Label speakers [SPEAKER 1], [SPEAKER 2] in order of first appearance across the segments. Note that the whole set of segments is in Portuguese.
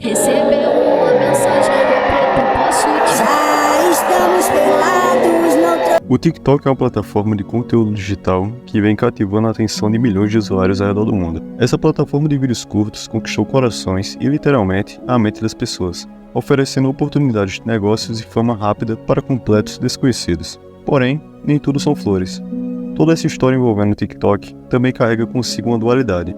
[SPEAKER 1] Recebeu uma mensagem no preto, posso te...
[SPEAKER 2] Já estamos pelados, não
[SPEAKER 3] O TikTok é uma plataforma de conteúdo digital que vem cativando a atenção de milhões de usuários ao redor do mundo. Essa plataforma de vídeos curtos conquistou corações e, literalmente, a mente das pessoas, oferecendo oportunidades de negócios e fama rápida para completos desconhecidos. Porém, nem tudo são flores. Toda essa história envolvendo o TikTok também carrega consigo uma dualidade.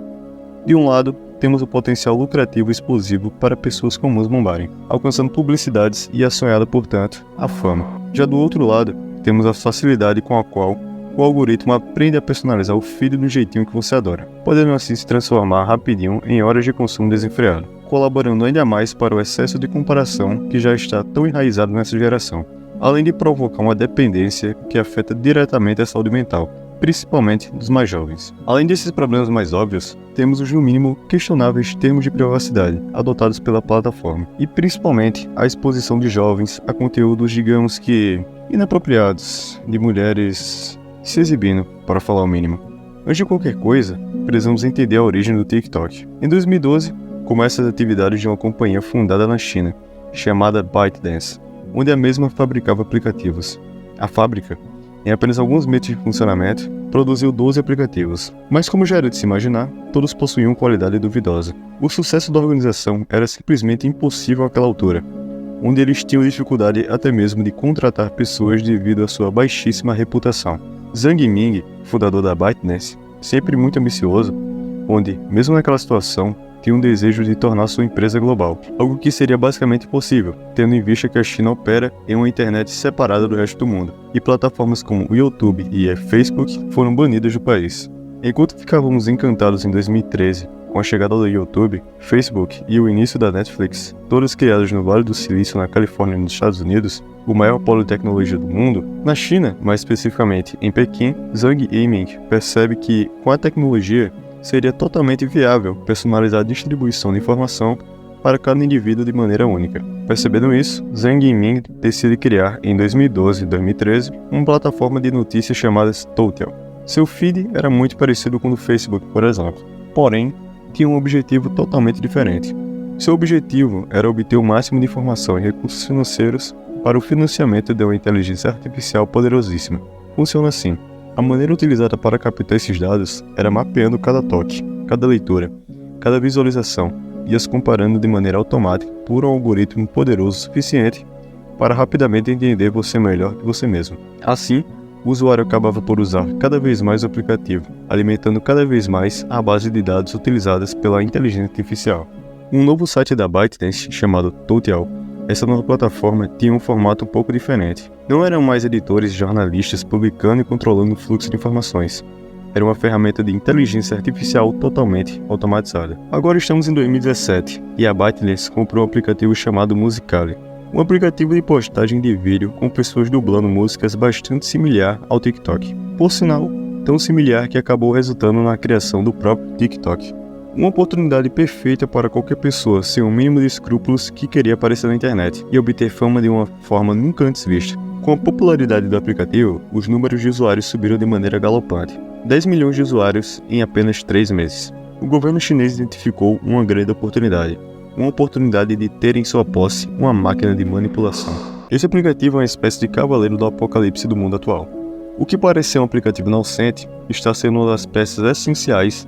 [SPEAKER 3] De um lado, temos o potencial lucrativo e explosivo para pessoas comuns bombarem, alcançando publicidades e a sonhada, portanto, a fama. Já do outro lado, temos a facilidade com a qual o algoritmo aprende a personalizar o feed do jeitinho que você adora, podendo assim se transformar rapidinho em horas de consumo desenfreado, colaborando ainda mais para o excesso de comparação que já está tão enraizado nessa geração, além de provocar uma dependência que afeta diretamente a saúde mental, principalmente dos mais jovens. Além desses problemas mais óbvios, temos os no mínimo questionáveis termos de privacidade adotados pela plataforma, e principalmente a exposição de jovens a conteúdos, digamos que, inapropriados, de mulheres se exibindo, para falar o mínimo. Antes de qualquer coisa, precisamos entender a origem do TikTok. Em 2012, começa as atividades de uma companhia fundada na China, chamada ByteDance, onde a mesma fabricava aplicativos. A fábrica, em apenas alguns meses de funcionamento, produziu 12 aplicativos, mas como já era de se imaginar, todos possuíam qualidade duvidosa. O sucesso da organização era simplesmente impossível àquela altura, onde eles tinham dificuldade até mesmo de contratar pessoas devido à sua baixíssima reputação. Zhang Yiming, fundador da ByteDance, sempre muito ambicioso, onde, mesmo naquela situação, tinha um desejo de tornar sua empresa global, algo que seria basicamente impossível, tendo em vista que a China opera em uma internet separada do resto do mundo, e plataformas como o YouTube e Facebook foram banidas do país. Enquanto ficávamos encantados em 2013 com a chegada do YouTube, Facebook e o início da Netflix, todas criadas no Vale do Silício na Califórnia, nos Estados Unidos, o maior polo de tecnologia do mundo, na China, mais especificamente em Pequim, Zhang Yiming percebe que, com a tecnologia, seria totalmente viável personalizar a distribuição de informação para cada indivíduo de maneira única. Percebendo isso, Zhang Yiming decide criar, em 2012 e 2013, uma plataforma de notícias chamada Toutiao. Seu feed era muito parecido com o do Facebook, por exemplo, porém, tinha um objetivo totalmente diferente. Seu objetivo era obter o máximo de informação e recursos financeiros para o financiamento de uma inteligência artificial poderosíssima. Funciona assim. A maneira utilizada para captar esses dados era mapeando cada toque, cada leitura, cada visualização e as comparando de maneira automática por um algoritmo poderoso o suficiente para rapidamente entender você melhor que você mesmo. Assim, o usuário acabava por usar cada vez mais o aplicativo, alimentando cada vez mais a base de dados utilizadas pela inteligência artificial. Um novo site da ByteDance chamado Toutiao. Essa nova plataforma tinha um formato um pouco diferente. Não eram mais editores e jornalistas publicando e controlando o fluxo de informações. Era uma ferramenta de inteligência artificial totalmente automatizada. Agora estamos em 2017 e a ByteDance comprou um aplicativo chamado Musical.ly, um aplicativo de postagem de vídeo com pessoas dublando músicas bastante similar ao TikTok. Por sinal, tão similar que acabou resultando na criação do próprio TikTok. Uma oportunidade perfeita para qualquer pessoa sem o mínimo de escrúpulos que queria aparecer na internet e obter fama de uma forma nunca antes vista. Com a popularidade do aplicativo, os números de usuários subiram de maneira galopante. 10 milhões de usuários em apenas 3 meses. O governo chinês identificou uma grande oportunidade. Uma oportunidade de ter em sua posse uma máquina de manipulação. Esse aplicativo é uma espécie de cavaleiro do apocalipse do mundo atual. O que parece ser um aplicativo inocente está sendo uma das peças essenciais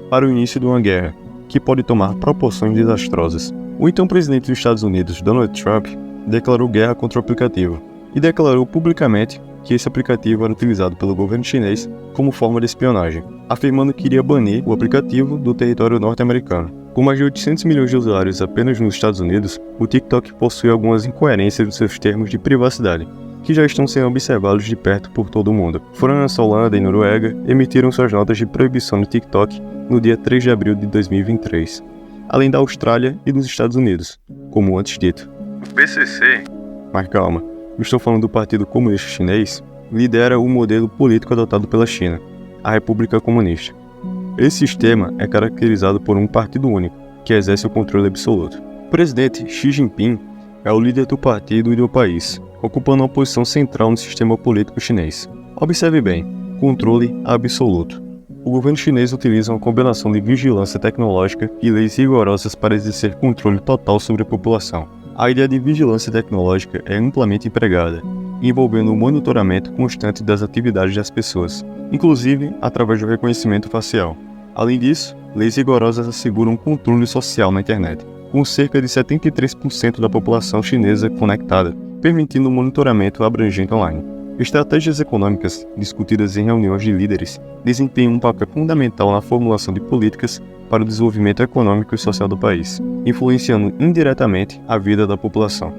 [SPEAKER 3] para o início de uma guerra, que pode tomar proporções desastrosas. O então presidente dos Estados Unidos, Donald Trump, declarou guerra contra o aplicativo e declarou publicamente que esse aplicativo era utilizado pelo governo chinês como forma de espionagem, afirmando que iria banir o aplicativo do território norte-americano. Com mais de 800 milhões de usuários apenas nos Estados Unidos, o TikTok possui algumas incoerências nos seus termos de privacidade, que já estão sendo observados de perto por todo o mundo. França, Holanda e Noruega emitiram suas notas de proibição do TikTok no dia 3 de abril de 2023, além da Austrália e dos Estados Unidos, como antes dito. O PCC, mas calma, eu estou falando do Partido Comunista Chinês, lidera o modelo político adotado pela China, a República Comunista. Esse sistema é caracterizado por um partido único, que exerce o controle absoluto. O presidente Xi Jinping é o líder do partido e do país, ocupando uma posição central no sistema político chinês. Observe bem, controle absoluto. o governo chinês utiliza uma combinação de vigilância tecnológica e leis rigorosas para exercer controle total sobre a população. A ideia de vigilância tecnológica é amplamente empregada, envolvendo o monitoramento constante das atividades das pessoas, inclusive através do reconhecimento facial. Além disso, leis rigorosas asseguram controle social na internet, com cerca de 73% da população chinesa conectada, permitindo um monitoramento abrangente online. Estratégias econômicas, discutidas em reuniões de líderes, desempenham um papel fundamental na formulação de políticas para o desenvolvimento econômico e social do país, influenciando indiretamente a vida da população.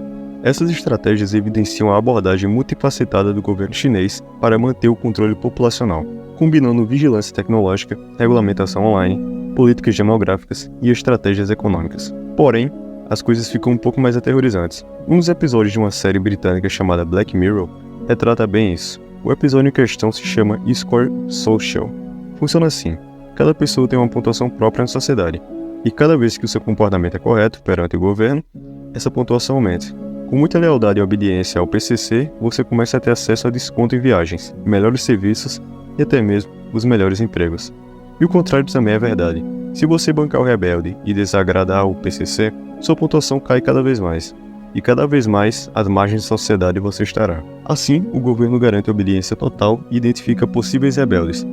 [SPEAKER 3] Essas estratégias evidenciam a abordagem multifacetada do governo chinês para manter o controle populacional, combinando vigilância tecnológica, regulamentação online, políticas demográficas e estratégias econômicas. Porém, as coisas ficam um pouco mais aterrorizantes. Um dos episódios de uma série britânica chamada Black Mirror retrata bem isso. O episódio em questão se chama Score Social. Funciona assim: cada pessoa tem uma pontuação própria na sociedade, e cada vez que o seu comportamento é correto perante o governo, essa pontuação aumenta. Com muita lealdade e obediência ao PCC, você começa a ter acesso a desconto em viagens, melhores serviços e até mesmo os melhores empregos. E o contrário também é verdade. Se você bancar o rebelde e desagradar ao PCC, sua pontuação cai cada vez mais. E cada vez mais às margens da sociedade você estará. Assim, o governo garante obediência total e identifica possíveis rebeldes,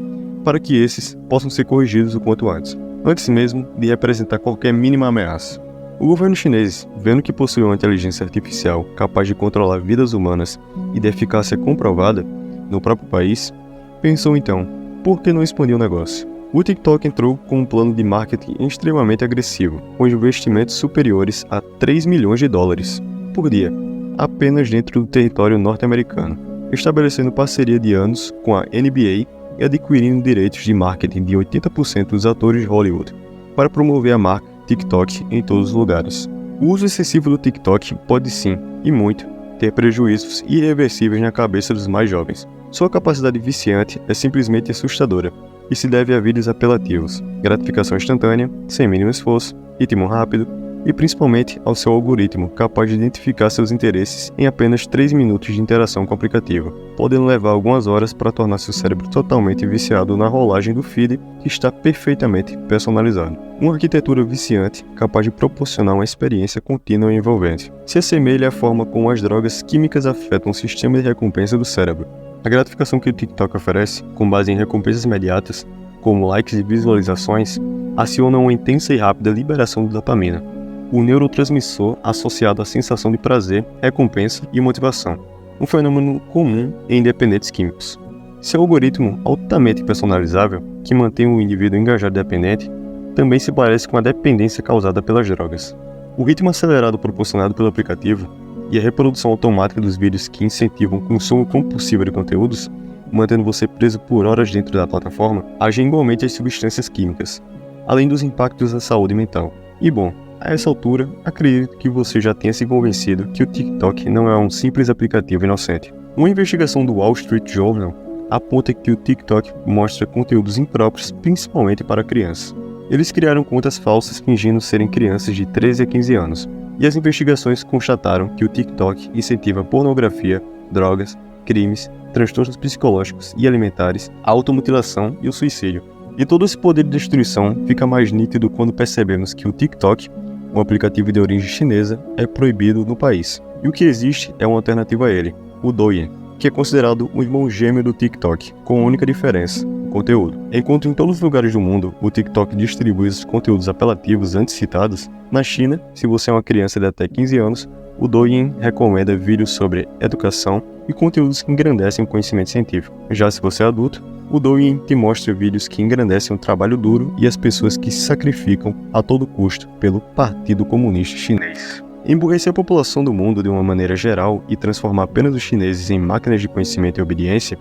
[SPEAKER 3] para que esses possam ser corrigidos o quanto antes mesmo de representar qualquer mínima ameaça. O governo chinês, vendo que possui uma inteligência artificial capaz de controlar vidas humanas e de eficácia comprovada no próprio país, pensou então, por que não expandir o negócio? O TikTok entrou com um plano de marketing extremamente agressivo, com investimentos superiores a 3 milhões de dólares por dia, apenas dentro do território norte-americano, estabelecendo parceria de anos com a NBA e adquirindo direitos de marketing de 80% dos atores de Hollywood, para promover a marca TikTok em todos os lugares. O uso excessivo do TikTok pode sim, e muito, ter prejuízos irreversíveis na cabeça dos mais jovens. Sua capacidade viciante é simplesmente assustadora, e se deve a vídeos apelativos, gratificação instantânea, sem mínimo esforço, ritmo rápido e principalmente ao seu algoritmo capaz de identificar seus interesses em apenas 3 minutos de interação com o aplicativo, podendo levar algumas horas para tornar seu cérebro totalmente viciado na rolagem do feed que está perfeitamente personalizado. Uma arquitetura viciante capaz de proporcionar uma experiência contínua e envolvente. Se assemelha à forma como as drogas químicas afetam o sistema de recompensa do cérebro. A gratificação que o TikTok oferece, com base em recompensas imediatas, como likes e visualizações, aciona uma intensa e rápida liberação de dopamina, o neurotransmissor associado à sensação de prazer, recompensa e motivação, um fenômeno comum em dependentes químicos. Seu algoritmo altamente personalizável, que mantém o indivíduo engajado e dependente, também se parece com a dependência causada pelas drogas. O ritmo acelerado proporcionado pelo aplicativo e a reprodução automática dos vídeos que incentivam o consumo compulsivo de conteúdos, mantendo você preso por horas dentro da plataforma, agem igualmente as substâncias químicas, além dos impactos à saúde mental. E bom, a essa altura, acredito que você já tenha se convencido que o TikTok não é um simples aplicativo inocente. Uma investigação do Wall Street Journal aponta que o TikTok mostra conteúdos impróprios principalmente para crianças. Eles criaram contas falsas fingindo serem crianças de 13 a 15 anos, e as investigações constataram que o TikTok incentiva pornografia, drogas, crimes, transtornos psicológicos e alimentares, a automutilação e o suicídio. E todo esse poder de destruição fica mais nítido quando percebemos que o TikTok, um aplicativo de origem chinesa, é proibido no país. E o que existe é uma alternativa a ele, o Douyin, que é considerado o irmão gêmeo do TikTok, com a única diferença: o conteúdo. Enquanto em todos os lugares do mundo o TikTok distribui os conteúdos apelativos antes citados, na China, se você é uma criança de até 15 anos, o Douyin recomenda vídeos sobre educação e conteúdos que engrandecem o conhecimento científico. Já se você é adulto, o Douyin te mostra vídeos que engrandecem o trabalho duro e as pessoas que se sacrificam a todo custo pelo Partido Comunista Chinês. Emburrecer a população do mundo de uma maneira geral e transformar apenas os chineses em máquinas de conhecimento e obediência,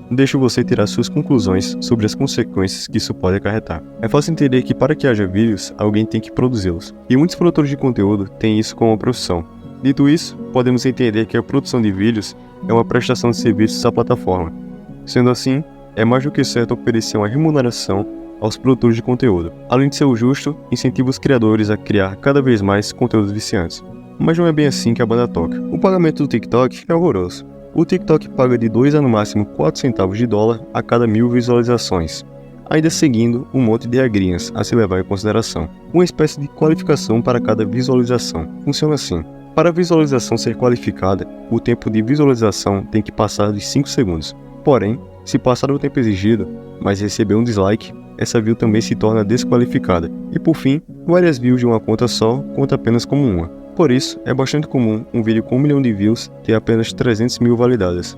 [SPEAKER 3] deixo você tirar suas conclusões sobre as consequências que isso pode acarretar. É fácil entender que para que haja vídeos, alguém tem que produzi-los, e muitos produtores de conteúdo têm isso como profissão. Dito isso, podemos entender que a produção de vídeos é uma prestação de serviços à plataforma. Sendo assim, é mais do que certo oferecer uma remuneração aos produtores de conteúdo. Além de ser o justo, incentiva os criadores a criar cada vez mais conteúdos viciantes. Mas não é bem assim que a banda toca. O pagamento do TikTok é horroroso. O TikTok paga de 2 a no máximo 4 centavos de dólar a cada 1000 visualizações. ainda seguindo um monte de regrinhas a se levar em consideração. Uma espécie de qualificação para cada visualização. Funciona assim. Para a visualização ser qualificada, o tempo de visualização tem que passar de 5 segundos. Porém, se passar o tempo exigido, mas receber um dislike, essa view também se torna desqualificada. E por fim, várias views de uma conta só conta apenas como uma. Por isso, é bastante comum um vídeo com 1 milhão de views ter apenas 300 mil validadas.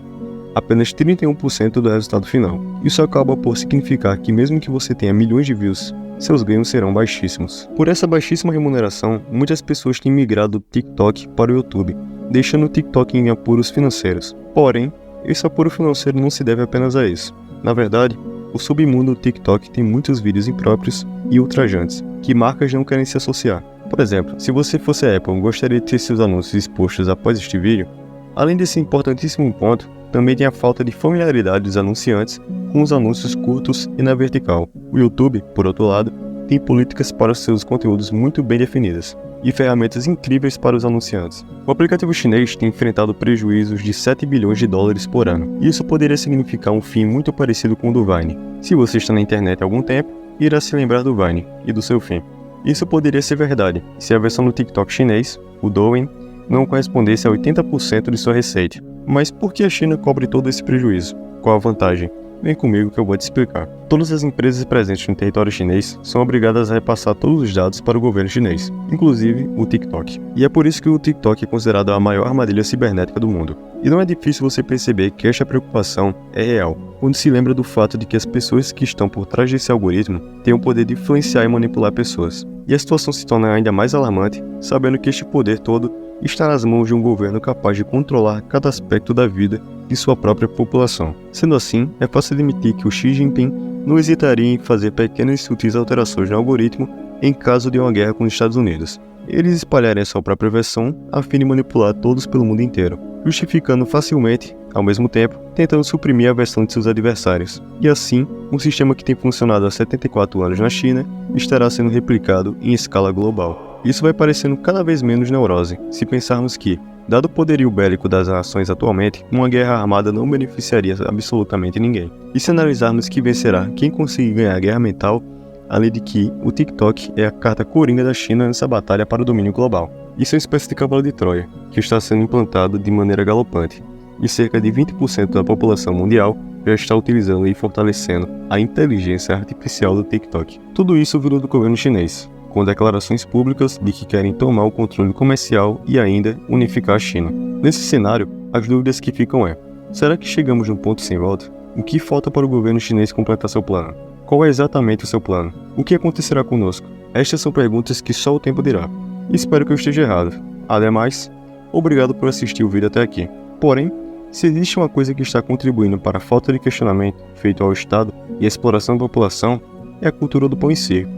[SPEAKER 3] Apenas 31% do resultado final. Isso acaba por significar que mesmo que você tenha milhões de views, seus ganhos serão baixíssimos. Por essa baixíssima remuneração, muitas pessoas têm migrado do TikTok para o YouTube, deixando o TikTok em apuros financeiros. Porém, esse apuro financeiro não se deve apenas a isso. Na verdade, o submundo do TikTok tem muitos vídeos impróprios e ultrajantes, que marcas não querem se associar. Por exemplo, se você fosse a Apple e gostaria de ter seus anúncios expostos após este vídeo, além desse importantíssimo ponto, também tem a falta de familiaridade dos anunciantes com os anúncios curtos e na vertical. O YouTube, por outro lado, tem políticas para seus conteúdos muito bem definidas e ferramentas incríveis para os anunciantes. O aplicativo chinês tem enfrentado prejuízos de 7 bilhões de dólares por ano, e isso poderia significar um fim muito parecido com o do Vine. Se você está na internet há algum tempo, irá se lembrar do Vine e do seu fim. Isso poderia ser verdade se a versão do TikTok chinês, o Douyin, não correspondesse a 80% de sua receita. Mas por que a China cobre todo esse prejuízo? Qual a vantagem? Vem comigo que eu vou te explicar. Todas as empresas presentes no território chinês são obrigadas a repassar todos os dados para o governo chinês, inclusive o TikTok. E é por isso que o TikTok é considerado a maior armadilha cibernética do mundo. E não é difícil você perceber que esta preocupação é real, quando se lembra do fato de que as pessoas que estão por trás desse algoritmo têm o poder de influenciar e manipular pessoas. E a situação se torna ainda mais alarmante, sabendo que este poder todo está nas mãos de um governo capaz de controlar cada aspecto da vida de sua própria população. Sendo assim, é fácil admitir que o Xi Jinping não hesitaria em fazer pequenas e sutis alterações no algoritmo em caso de uma guerra com os Estados Unidos. Eles espalharem a sua própria versão a fim de manipular todos pelo mundo inteiro, justificando facilmente, ao mesmo tempo, tentando suprimir a versão de seus adversários. E assim, um sistema que tem funcionado há 74 anos na China estará sendo replicado em escala global. Isso vai parecendo cada vez menos neurose, se pensarmos que, dado o poderio bélico das nações atualmente, uma guerra armada não beneficiaria absolutamente ninguém. E se analisarmos que vencerá quem conseguir ganhar a guerra mental, além de que o TikTok é a carta coringa da China nessa batalha para o domínio global. Isso é uma espécie de cavalo de Troia, que está sendo implantado de maneira galopante, e cerca de 20% da população mundial já está utilizando e fortalecendo a inteligência artificial do TikTok. Tudo isso virou do governo chinês, com declarações públicas de que querem tomar o controle comercial e ainda unificar a China. Nesse cenário, as dúvidas que ficam é: será que chegamos num ponto sem volta? O que falta para o governo chinês completar seu plano? Qual é exatamente o seu plano? O que acontecerá conosco? Estas são perguntas que só o tempo dirá. Espero que eu esteja errado. Ademais, obrigado por assistir o vídeo até aqui. Porém, se existe uma coisa que está contribuindo para a falta de questionamento feito ao Estado e a exploração da população, é a cultura do pão e circo.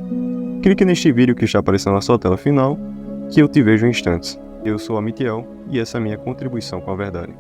[SPEAKER 3] Clique neste vídeo que está aparecendo na sua tela final, que eu te vejo em instantes. Eu sou Amitiel e essa é a minha contribuição com a verdade.